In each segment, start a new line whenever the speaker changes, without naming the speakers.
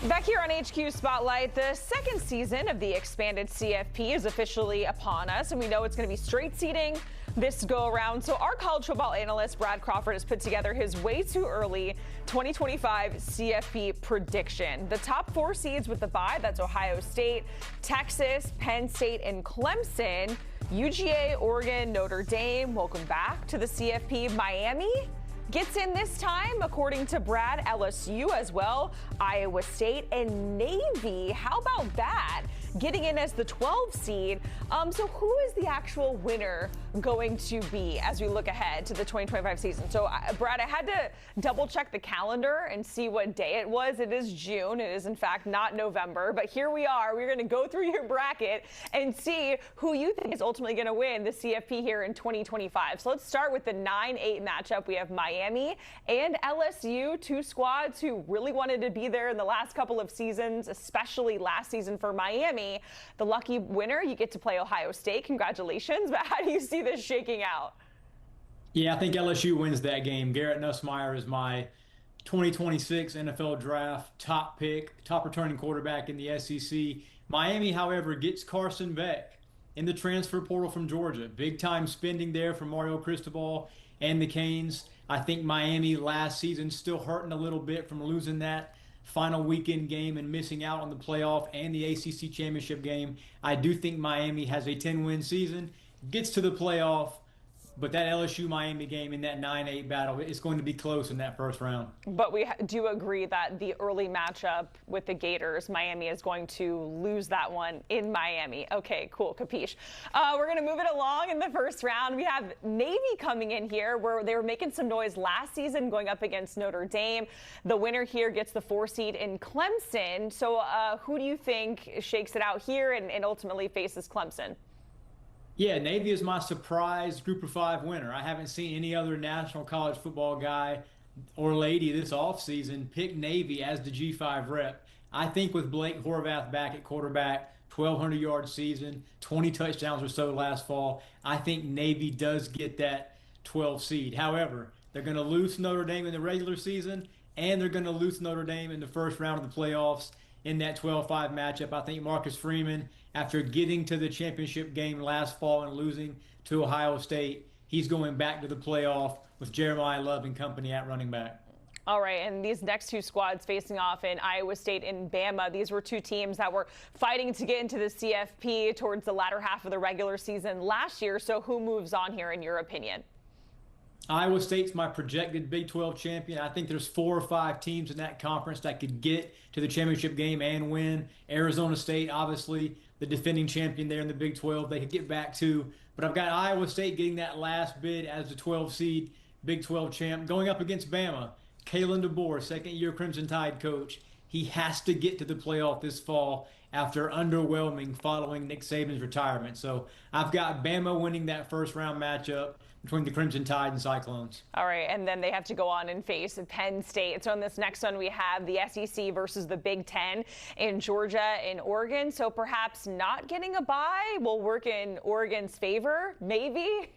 Back here on HQ Spotlight, the second season of the expanded CFP is officially upon us, and we know it's going to be straight seeding this go around. So our college football analyst, Brad Crawford, has put together his way too early 2025 CFP prediction. The top four seeds with the bye, that's Ohio State, Texas, Penn State, and Clemson. UGA, Oregon, Notre Dame, welcome back to the CFP. Miami gets in this time, according to Brad. LSU as well, Iowa State, and Navy. How about that? Getting in as the 12 seed. So who is the actual winner going to be as we look ahead to the 2025 season? So Brad, I had to double check the calendar and see what day it was. It is June. It is in fact not November, but here we are. We're going to go through your bracket and see who you think is ultimately going to win the CFP here in 2025. So let's start with the 9-8 matchup. We have Miami and LSU, two squads who really wanted to be there in the last couple of seasons, especially last season for Miami. The lucky winner, you get to play Ohio State. Congratulations. But how do you see this shaking out?
Yeah, I think LSU wins that game. Garrett Nussmeier is my 2026 NFL Draft top pick, top returning quarterback in the SEC. Miami, however, gets Carson Beck in the transfer portal from Georgia. Big time spending there for Mario Cristobal and the Canes. I think Miami last season still hurting a little bit from losing that final weekend game and missing out on the playoff and the ACC championship game. I do think Miami has a 10-win season, gets to the playoff, but that LSU-Miami game in that 9-8 battle, it's going to be close in that first round. But
we do agree that the early matchup with the Gators, Miami is going to lose that one in Miami. Okay, cool, capiche. We're going to move it along in the first round. We have Navy coming in here, where they were making some noise last season going up against Notre Dame. The winner here gets the 4 seed in Clemson. So who do you think shakes it out here and ultimately faces Clemson?
Yeah, Navy is my surprise Group of 5 winner. I haven't seen any other national college football guy or lady this offseason pick Navy as the G5 rep. I think with Blake Horvath back at quarterback, 1,200-yard season, 20 touchdowns or so last fall, I think Navy does get that 12 seed. However, they're going to lose Notre Dame in the regular season, and they're going to lose Notre Dame in the first round of the playoffs in that 12-5 matchup. I think Marcus Freeman, after getting to the championship game last fall and losing to Ohio State, he's going back to the playoff with Jeremiah Love and company at running back.
All right, and these next two squads facing off in Iowa State and Bama, these were two teams that were fighting to get into the CFP towards the latter half of the regular season last year. So who moves on here in your opinion?
Iowa State's my projected Big 12 champion. I think there's 4 or 5 teams in that conference that could get to the championship game and win. Arizona State, obviously, the defending champion there in the Big 12, they could get back to. But I've got Iowa State getting that last bid as the 12 seed Big 12 champ, going up against Bama. Kalen DeBoer, second-year Crimson Tide coach. He has to get to the playoff this fall after underwhelming following Nick Saban's retirement. So I've got Bama winning that first round matchup between the Crimson Tide and Cyclones.
All right, and then they have to go on and face Penn State. So in this next one, we have the SEC versus the Big Ten in Georgia and Oregon. So perhaps not getting a bye will work in Oregon's favor, maybe?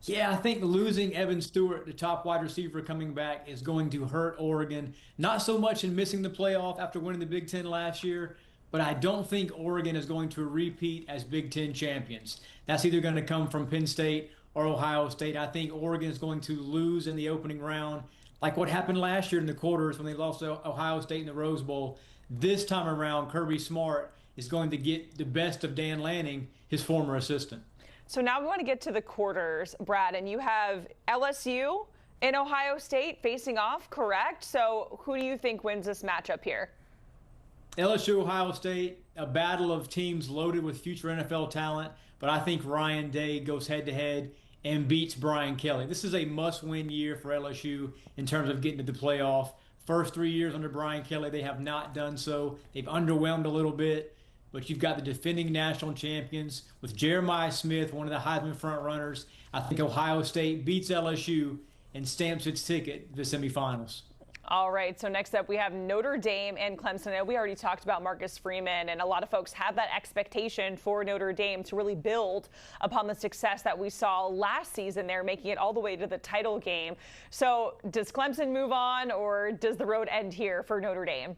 Yeah, I think losing Evan Stewart, the top wide receiver coming back, is going to hurt Oregon. Not so much in missing the playoff after winning the Big Ten last year, but I don't think Oregon is going to repeat as Big Ten champions. That's either going to come from Penn State or Ohio State. I think Oregon is going to lose in the opening round, like what happened last year in the quarters when they lost to Ohio State in the Rose Bowl. This time around, Kirby Smart is going to get the best of Dan Lanning, his former assistant.
So now we want to get to the quarters, Brad, and you have LSU and Ohio State facing off, correct? So who do you think wins this matchup here?
LSU, Ohio State, a battle of teams loaded with future NFL talent, but I think Ryan Day goes head-to-head and beats Brian Kelly. This is a must-win year for LSU in terms of getting to the playoff. First 3 years under Brian Kelly, they have not done so. They've underwhelmed a little bit, but you've got the defending national champions with Jeremiah Smith, one of the Heisman front-runners. I think Ohio State beats LSU and stamps its ticket to the semifinals.
All right, so next up we have Notre Dame and Clemson. I know we already talked about Marcus Freeman, and a lot of folks have that expectation for Notre Dame to really build upon the success that we saw last season there, making it all the way to the title game. So does Clemson move on, or does the road end here for Notre Dame?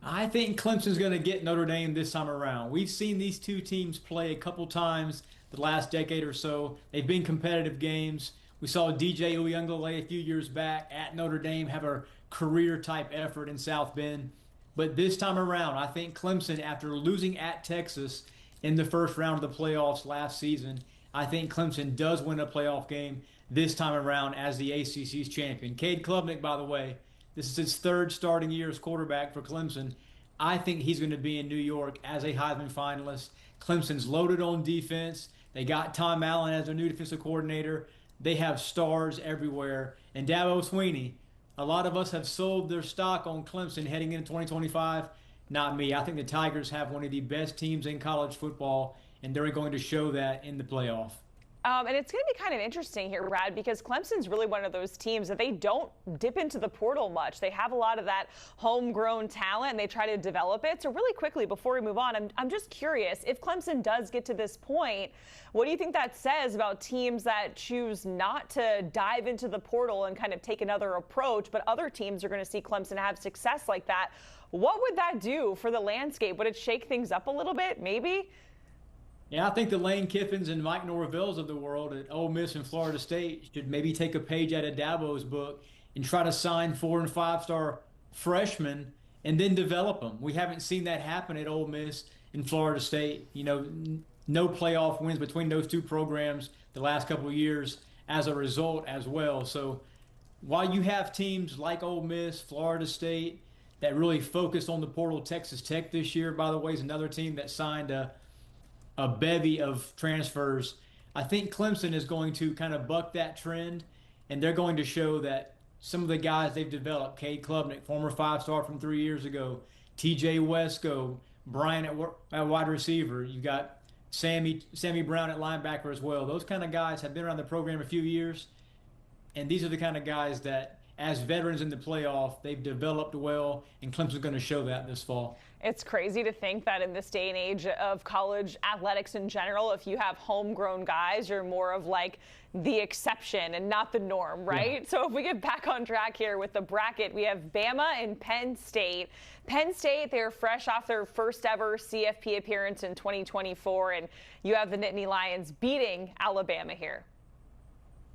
I think Clemson's going to get Notre Dame this time around. We've seen these two teams play a couple times the last decade or so. They've been competitive games. We saw DJ Uyunglele a few years back at Notre Dame have a career type effort in South Bend. But this time around, I think Clemson, after losing at Texas in the first round of the playoffs last season, I think Clemson does win a playoff game this time around as the ACC's champion. Cade Klubnik, by the way, this is his third starting year as quarterback for Clemson. I think he's going to be in New York as a Heisman finalist. Clemson's loaded on defense. They got Tom Allen as their new defensive coordinator. They have stars everywhere. And Dabo Swinney, a lot of us have sold their stock on Clemson heading into 2025. Not me. I think the Tigers have one of the best teams in college football, and they're going to show that in the playoff.
And it's going to be kind of interesting here, Brad, because Clemson's really one of those teams that they don't dip into the portal much. They have a lot of that homegrown talent, and they try to develop it. So really quickly, before we move on, I'm just curious, if Clemson does get to this point, what do you think that says about teams that choose not to dive into the portal and kind of take another approach, but other teams are going to see Clemson have success like that? What would that do for the landscape? Would it shake things up a little bit, maybe?
Yeah, I think the Lane Kiffins and Mike Norvells of the world at Ole Miss and Florida State should maybe take a page out of Dabo's book and try to sign 4- and 5-star freshmen and then develop them. We haven't seen that happen at Ole Miss and Florida State. You know, no playoff wins between those two programs the last couple of years as a result as well. So while you have teams like Ole Miss, Florida State that really focused on the portal, Texas Tech this year, by the way, is another team that signed a bevy of transfers. I think Clemson is going to kind of buck that trend, and they're going to show that some of the guys they've developed, Cade Klubnik, former 5-star from 3 years ago, TJ Wesco, Brian at wide receiver. You've got Sammy Brown at linebacker as well. Those kind of guys have been around the program a few years, and these are the kind of guys that, as veterans in the playoff, they've developed well, and Clemson's going to show that this fall.
It's crazy to think that in this day and age of college athletics in general, if you have homegrown guys, you're more of like the exception and not the norm, right? Yeah. So if we get back on track here with the bracket, we have Bama and Penn State. Penn State, they're fresh off their first ever CFP appearance in 2024, and you have the Nittany Lions beating Alabama here.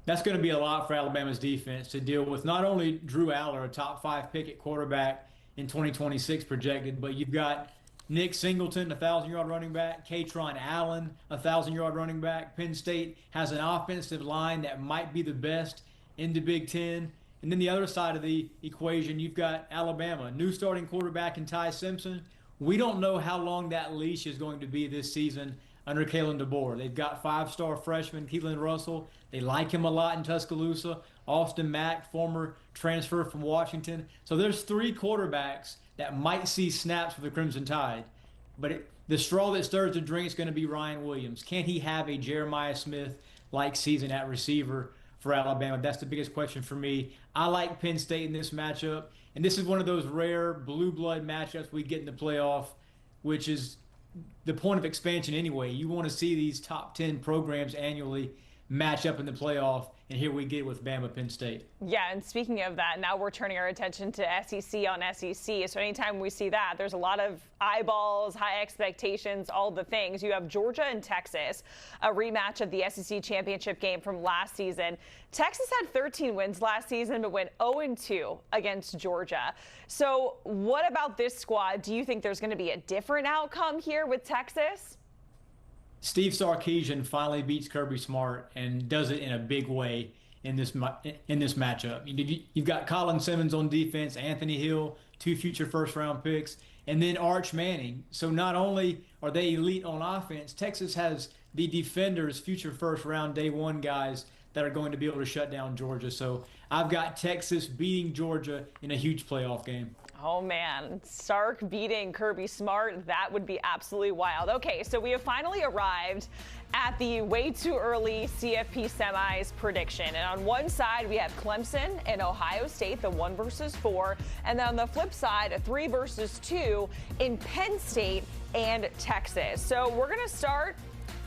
That's going to be a lot for Alabama's defense to deal with. Not only Drew Aller, a top 5 pick at quarterback in 2026 projected, but you've got Nick Singleton, a 1,000-yard running back, Katron Allen, a 1,000-yard running back. Penn State has an offensive line that might be the best in the Big Ten. And then the other side of the equation, you've got Alabama, new starting quarterback in Ty Simpson. We don't know how long that leash is going to be this season under Kalen DeBoer. They've got 5-star freshman Keelan Russell. They like him a lot in Tuscaloosa. Austin Mack, former transfer from Washington. So there's 3 quarterbacks that might see snaps for the Crimson Tide. But the straw that stirs the drink is going to be Ryan Williams. Can he have a Jeremiah Smith-like season at receiver for Alabama? That's the biggest question for me. I like Penn State in this matchup. And this is one of those rare blue blood matchups we get in the playoff, which is the point of expansion anyway. You want to see these top 10 programs annually match up in the playoff, and here we get with Bama Penn State.
Yeah, and speaking of that, now we're turning our attention to SEC on SEC. So anytime we see that, there's a lot of eyeballs, high expectations, all the things. You have Georgia and Texas, a rematch of the SEC championship game from last season. Texas had 13 wins last season, but went 0-2 against Georgia. So what about this squad? Do you think there's going to be a different outcome here with Texas?
Steve Sarkisian finally beats Kirby Smart and does it in a big way in this matchup. You've got Colin Simmons on defense, Anthony Hill, 2 future first-round picks, and then Arch Manning. So not only are they elite on offense, Texas has the defenders, future first-round day 1 guys that are going to be able to shut down Georgia. So I've got Texas beating Georgia in a huge playoff game.
Oh, man. Sark beating Kirby Smart. That would be absolutely wild. Okay, so we have finally arrived at the way too early CFP semis prediction. And on one side, we have Clemson and Ohio State, the 1 versus 4. And then on the flip side, a 3 versus 2 in Penn State and Texas. So we're going to start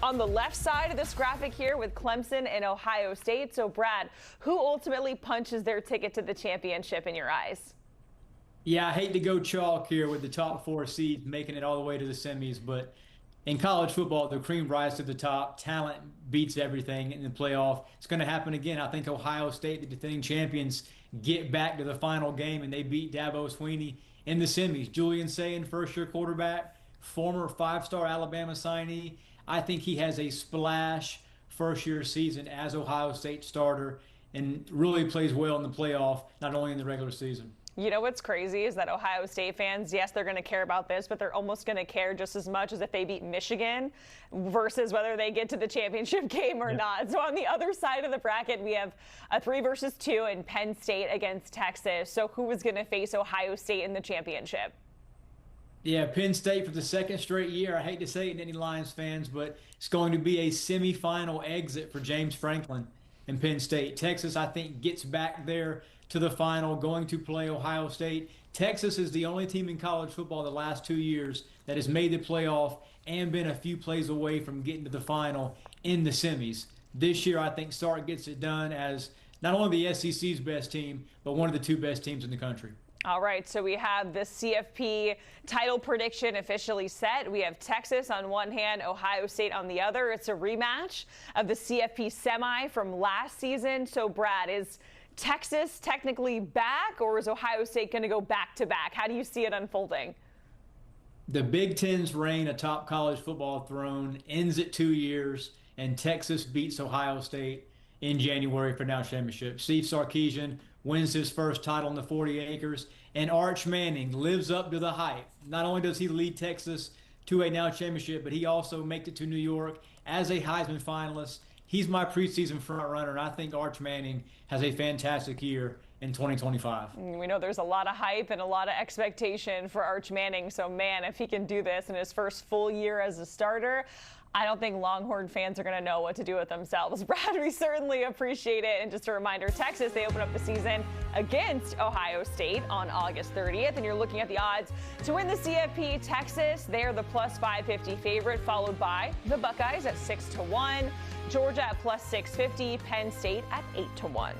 on the left side of this graphic here with Clemson and Ohio State. So, Brad, who ultimately punches their ticket to the championship in your eyes?
Yeah, I hate to go chalk here with the top four seeds making it all the way to the semis, but in college football, the cream rises to the top. Talent beats everything in the playoff. It's going to happen again. I think Ohio State, the defending champions, get back to the final game and they beat Dabo Swinney in the semis. Julian Sayin, first-year quarterback, former five-star Alabama signee. I think he has a splash first-year season as Ohio State starter and really plays well in the playoff, not only in the regular season.
You know what's crazy is that Ohio State fans, yes, they're going to care about this, but they're almost going to care just as much as if they beat Michigan versus whether they get to the championship game or not. So on the other side of the bracket, we have a 3-2 in Penn State against Texas. So who is going to face Ohio State in the championship?
Yeah, Penn State for the second straight year. I hate to say it to any Lions fans, but it's going to be a semifinal exit for James Franklin and Penn State. Texas, I think, gets back there to the final, going to play Ohio State. Texas is the only team in college football the last 2 years that has made the playoff and been a few plays away from getting to the final in the semis. This year, I think Sark gets it done as not only the SEC's best team, but one of the two best teams in the country.
All right, so we have the CFP title prediction officially set. We have Texas on one hand, Ohio State on the other. It's a rematch of the CFP semi from last season. So, Brad, is Texas technically back, or is Ohio State going to go back-to-back? How do you see it unfolding?
The Big Ten's reign atop college football throne ends at 2 years, and Texas beats Ohio State in January for national championship. Steve Sarkisian wins his first title in the 40 acres, and Arch Manning lives up to the hype. Not only does he lead Texas to a national championship, but he also makes it to New York as a Heisman finalist. He's my preseason front runner, and I think Arch Manning has a fantastic year in 2025.
We know there's a lot of hype and a lot of expectation for Arch Manning. So, man, if he can do this in his first full year as a starter, I don't think Longhorn fans are going to know what to do with themselves. Brad, we certainly appreciate it. And just a reminder, Texas, they open up the season against Ohio State on August 30th. And you're looking at the odds to win the CFP. Texas, they're the plus 550 favorite, followed by the Buckeyes at 6-1. Georgia at plus 650, Penn State at 8-1.